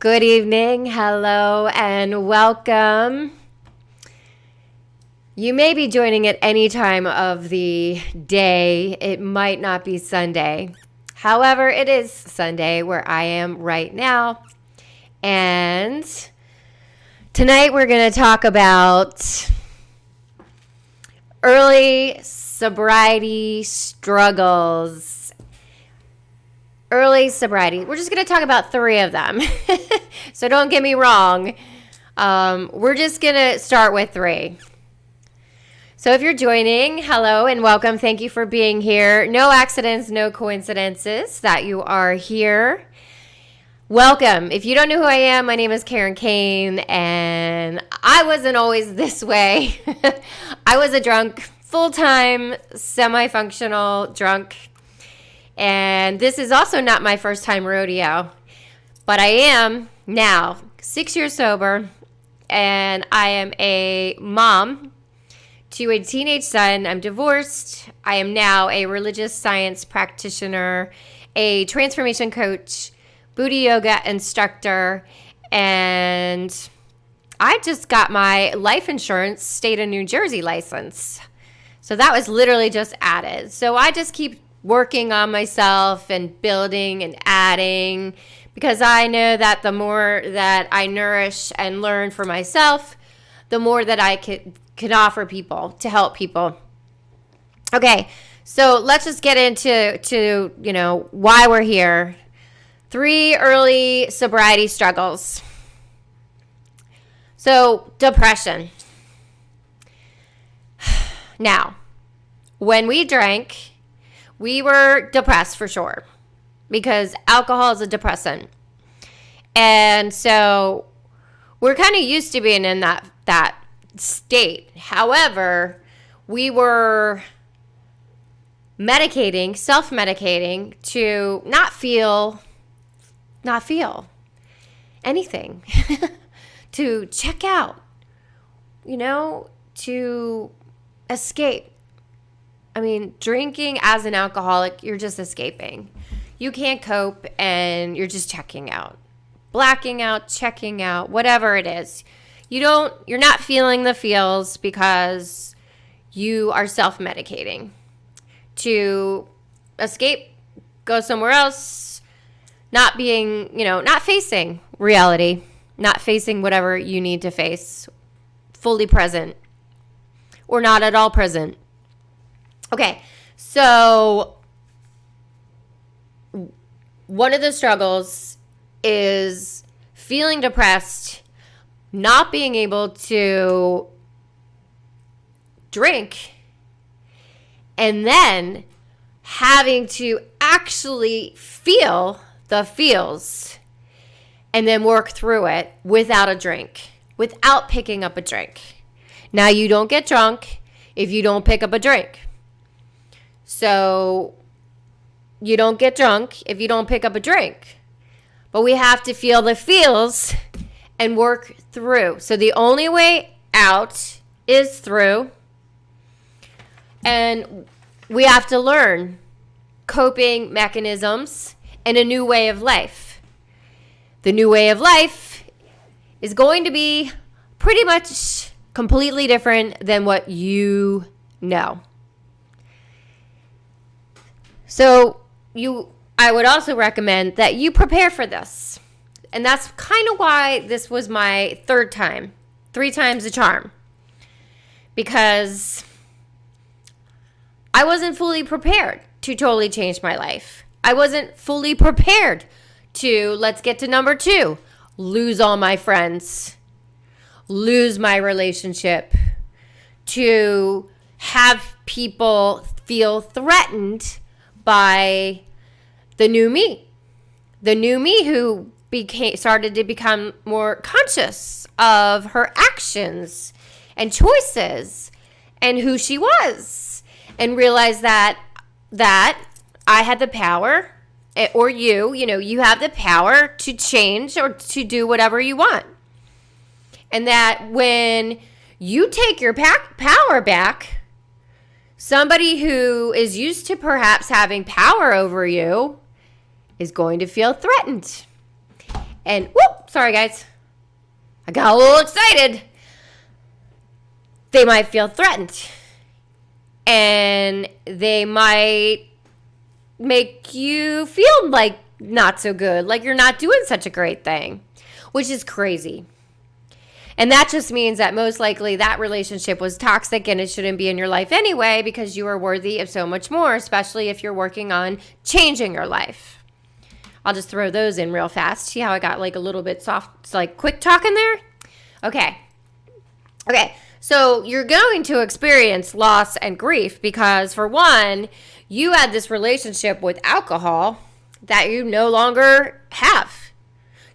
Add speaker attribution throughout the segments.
Speaker 1: Good evening, hello, and welcome. You may be joining at any time of the day. It might not be Sunday. However, it is Sunday where I am right now. And tonight we're going to talk about early sobriety struggles. Early sobriety. We're just going to talk about 3 of them. So don't get me wrong. We're just going to start with 3. So if you're joining, hello and welcome. Thank you for being here. No accidents, no coincidences that you are here. Welcome. If you don't know who I am, my name is Karen Kane, and I wasn't always this way. I was a drunk, full-time, semi-functional drunk. And this is also not my first time rodeo, but I am now 6 years sober, and I am a mom to a teenage son. I'm divorced. I am now a religious science practitioner, a transformation coach, Buddha yoga instructor, and I just got my life insurance state of New Jersey license. So that was literally just added. So I just keep working on myself and building and adding, because I know that the more that I nourish and learn for myself, the more that I could offer people to help people. Okay, so let's just get into why we're here. 3 early sobriety struggles. So, depression. Now, when we drank, we were depressed for sure, because alcohol is a depressant. And so we're kind of used to being in that state. However, we were self-medicating to not feel anything, to check out, to escape. I mean, drinking as an alcoholic, you're just escaping. You can't cope and you're just checking out. Blacking out, checking out, whatever it is. You're not feeling the feels because you are self-medicating. To escape, go somewhere else, not facing reality, not facing whatever you need to face, fully present or not at all present. Okay, so one of the struggles is feeling depressed, not being able to drink, and then having to actually feel the feels and then work through it without a drink, without picking up a drink. Now, you don't get drunk if you don't pick up a drink. So you don't get drunk if you don't pick up a drink. But we have to feel the feels and work through. So the only way out is through. And we have to learn coping mechanisms and a new way of life. The new way of life is going to be pretty much completely different than what you know. So I would also recommend that you prepare for this. And that's kind of why this was my 3rd time. 3 times the charm. Because I wasn't fully prepared to totally change my life. I wasn't fully prepared to, let's get to number 2, lose all my friends, lose my relationship, to have people feel threatened by the new me who started to become more conscious of her actions and choices and who she was, and realized that I had the power, or you have the power to change or to do whatever you want. And that when you take your power back, somebody who is used to perhaps having power over you is going to feel threatened. And sorry guys. I got a little excited. They might feel threatened. And they might make you feel like not so good, like you're not doing such a great thing, which is crazy. And that just means that most likely that relationship was toxic and it shouldn't be in your life anyway, because you are worthy of so much more, especially if you're working on changing your life. I'll just throw those in real fast. See how I got like a little bit soft, like quick talking there? Okay. So you're going to experience loss and grief because, for one, you had this relationship with alcohol that you no longer have.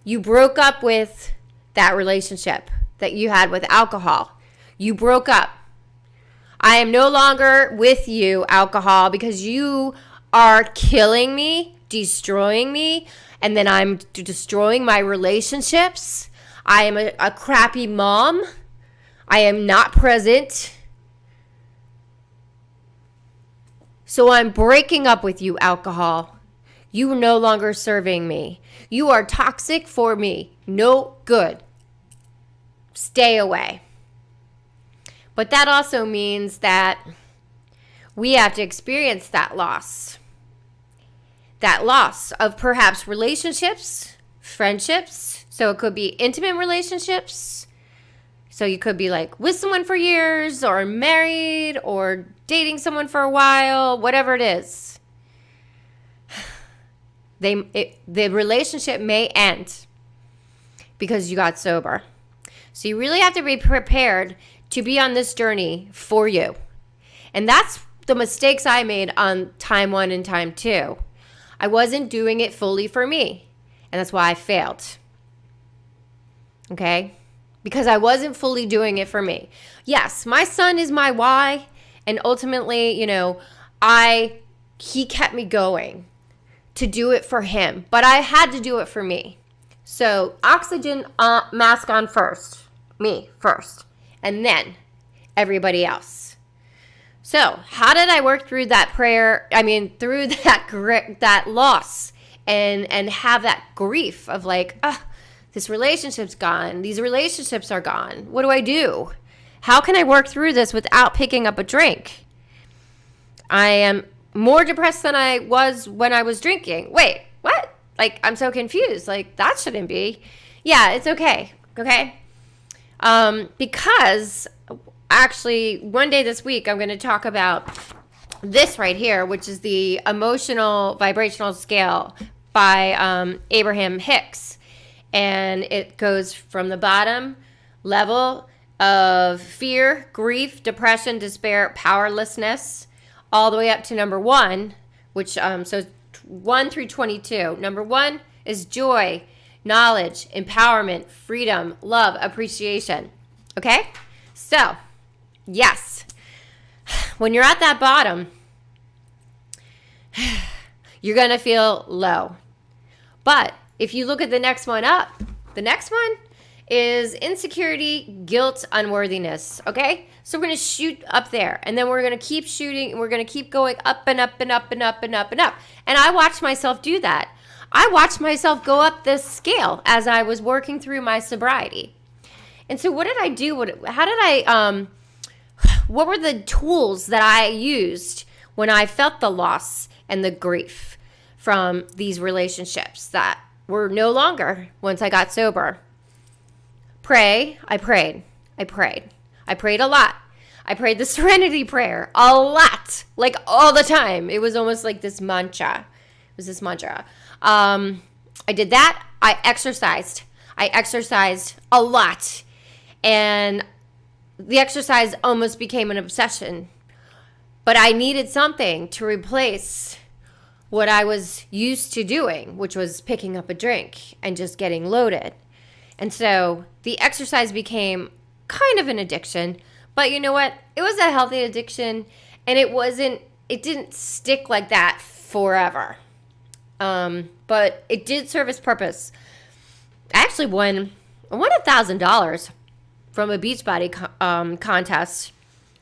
Speaker 1: You broke up with that relationship that you had with alcohol. You broke up. I am no longer with you, alcohol, because you are killing me, destroying me, and then I'm destroying my relationships. I am a crappy mom. I am not present. So I'm breaking up with you, alcohol. You are no longer serving me. You are toxic for me. No good. Stay away. But that also means that we have to experience that loss. That loss of perhaps relationships, friendships. So it could be intimate relationships. So you could be like with someone for years, or married, or dating someone for a while, whatever it is. The relationship may end because you got sober. So you really have to be prepared to be on this journey for you. And that's the mistakes I made on time 1 and time 2. I wasn't doing it fully for me. And that's why I failed. Okay? Because I wasn't fully doing it for me. Yes, my son is my why. And ultimately, he kept me going to do it for him. But I had to do it for me. So oxygen mask on first. Me first. And then everybody else. So how did I work through that through that loss and have that grief of like, this relationship's gone. These relationships are gone. What do I do? How can I work through this without picking up a drink? I am more depressed than I was when I was drinking. Wait, what? Like, I'm so confused. Like, that shouldn't be. Yeah, it's okay. Okay? Because actually one day this week I'm going to talk about this right here, which is the emotional vibrational scale by Abraham Hicks. And it goes from the bottom level of fear, grief, depression, despair, powerlessness, all the way up to number 1, which, so 1 through 22. Number 1 is joy, knowledge, empowerment, freedom, love, appreciation. Okay? So, yes. When you're at that bottom, you're going to feel low. But if you look at the next one up, the next one is insecurity, guilt, unworthiness. Okay? So we're going to shoot up there. And then we're going to keep shooting. And we're going to keep going up and up and up and up and up and up. And I watched myself do that. I watched myself go up this scale as I was working through my sobriety. And so what did I do? What were the tools that I used when I felt the loss and the grief from these relationships that were no longer once I got sober? Pray. I prayed a lot. I prayed the Serenity Prayer a lot, like all the time. It was almost like this mantra. I did that. I exercised a lot. And the exercise almost became an obsession. But I needed something to replace what I was used to doing, which was picking up a drink and just getting loaded. And so the exercise became kind of an addiction. But you know what? It was a healthy addiction, and it didn't stick like that forever. But it did serve its purpose. I actually won $1,000 from a Beachbody contest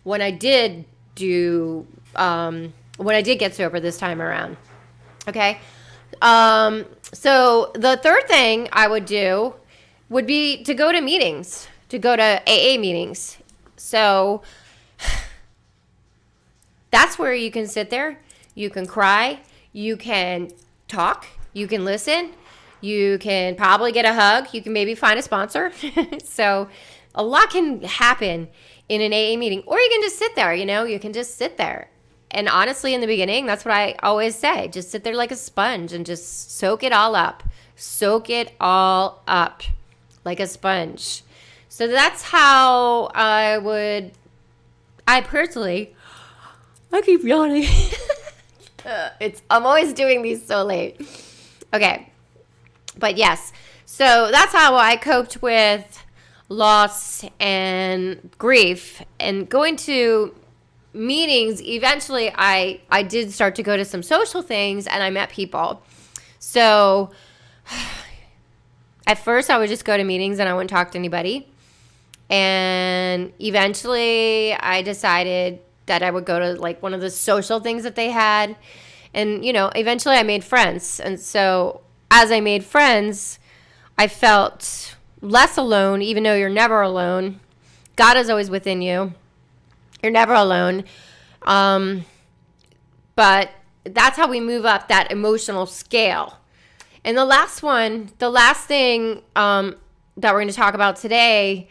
Speaker 1: when I did get sober this time around. Okay. So the third thing I would do would be to go to meetings, to go to AA meetings. So that's where you can sit there, you can cry, you can talk, you can listen, you can probably get a hug, you can maybe find a sponsor. So a lot can happen in an AA meeting, or you can just sit there, you can just sit there. And honestly, in the beginning, that's what I always say. Just sit there like a sponge and just soak it all up. Soak it all up like a sponge. So that's how I personally, I keep yawning. I'm always doing these so late. Okay. But yes, so that's how I coped with loss and grief. And going to meetings, eventually I did start to go to some social things, and I met people. So at first I would just go to meetings and I wouldn't talk to anybody. And eventually I decided that I would go to like one of the social things that they had. And, eventually I made friends. And so as I made friends, I felt less alone, even though you're never alone. God is always within you. You're never alone. But that's how we move up that emotional scale. And the last thing that we're going to talk about today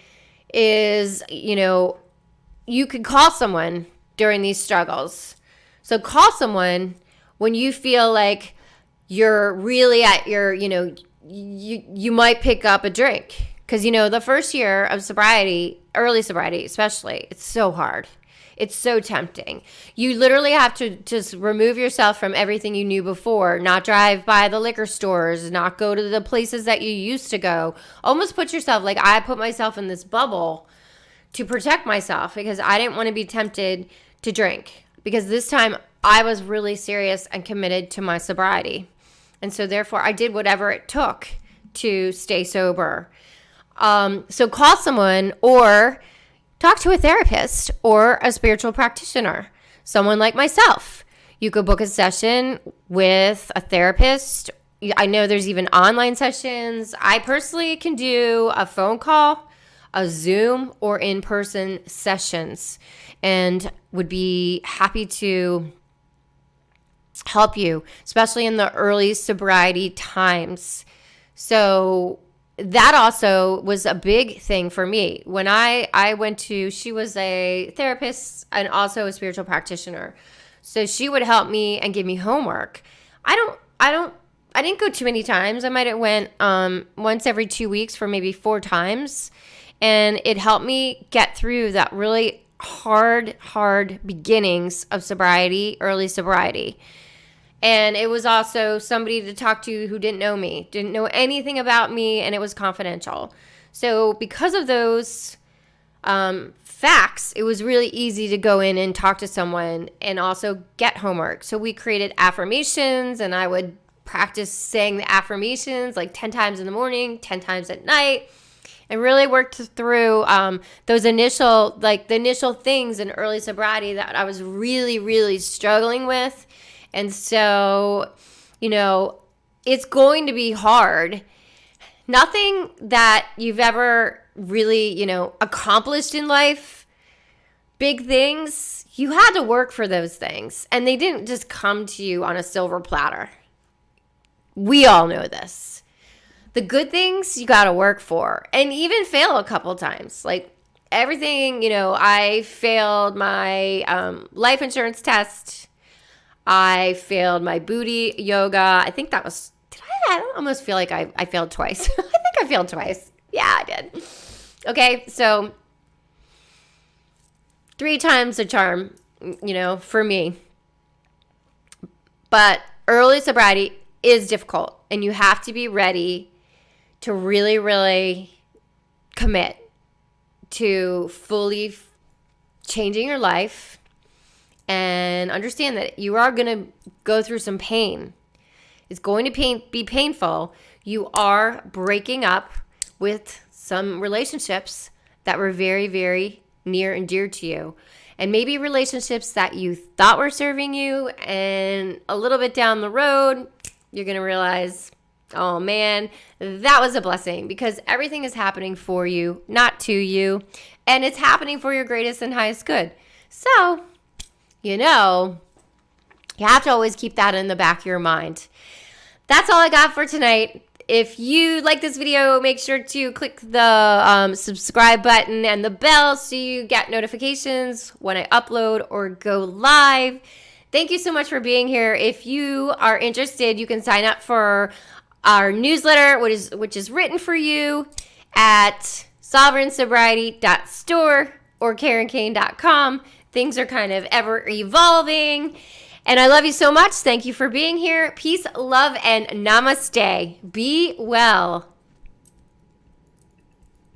Speaker 1: is, you could call someone during these struggles. So call someone when you feel like you're really at your, you might pick up a drink. Because, the first year of sobriety, early sobriety especially, it's so hard. It's so tempting. You literally have to just remove yourself from everything you knew before, not drive by the liquor stores, not go to the places that you used to go. Almost put yourself, like I put myself in this bubble to protect myself because I didn't want to be tempted to drink. Because this time I was really serious and committed to my sobriety. And so therefore I did whatever it took to stay sober. So call someone or talk to a therapist or a spiritual practitioner, someone like myself. You could book a session with a therapist. I know there's even online sessions. I personally can do a phone call, a Zoom, or in-person sessions, and would be happy to help you, especially in the early sobriety times. So that also was a big thing for me. When I went to, she was a therapist and also a spiritual practitioner. So she would help me and give me homework. I didn't go too many times. I might have went once every 2 weeks for maybe 4 times. And it helped me get through that really hard beginnings of sobriety, early sobriety. And it was also somebody to talk to who didn't know me, didn't know anything about me, and it was confidential. So because of those facts, it was really easy to go in and talk to someone and also get homework. So we created affirmations, and I would practice saying the affirmations like 10 times in the morning, 10 times at night, and really worked through those initial things in early sobriety that I was really, really struggling with. And so, it's going to be hard. Nothing that you've ever really, accomplished in life, big things, you had to work for those things. And they didn't just come to you on a silver platter. We all know this. The good things you got to work for and even fail a couple times. Like everything, I failed my life insurance test. I failed my booty yoga. I think that was, I almost feel like I failed twice. I think I failed twice. Yeah, I did. Okay, so 3 times the charm, for me. But early sobriety is difficult, and you have to be ready to really, really commit to fully changing your life. And understand that you are going to go through some pain. It's going to be painful. You are breaking up with some relationships that were very, very near and dear to you. And maybe relationships that you thought were serving you. And a little bit down the road, you're going to realize Oh man, that was a blessing because everything is happening for you, not to you, and it's happening for your greatest and highest good. So, you have to always keep that in the back of your mind. That's all I got for tonight. If you like this video, make sure to click the subscribe button and the bell so you get notifications when I upload or go live. Thank you so much for being here. If you are interested, you can sign up for our newsletter, which is written for you at sovereignsobriety.store or KarenKane.com. Things are kind of ever evolving. And I love you so much. Thank you for being here. Peace, love, and namaste. Be well.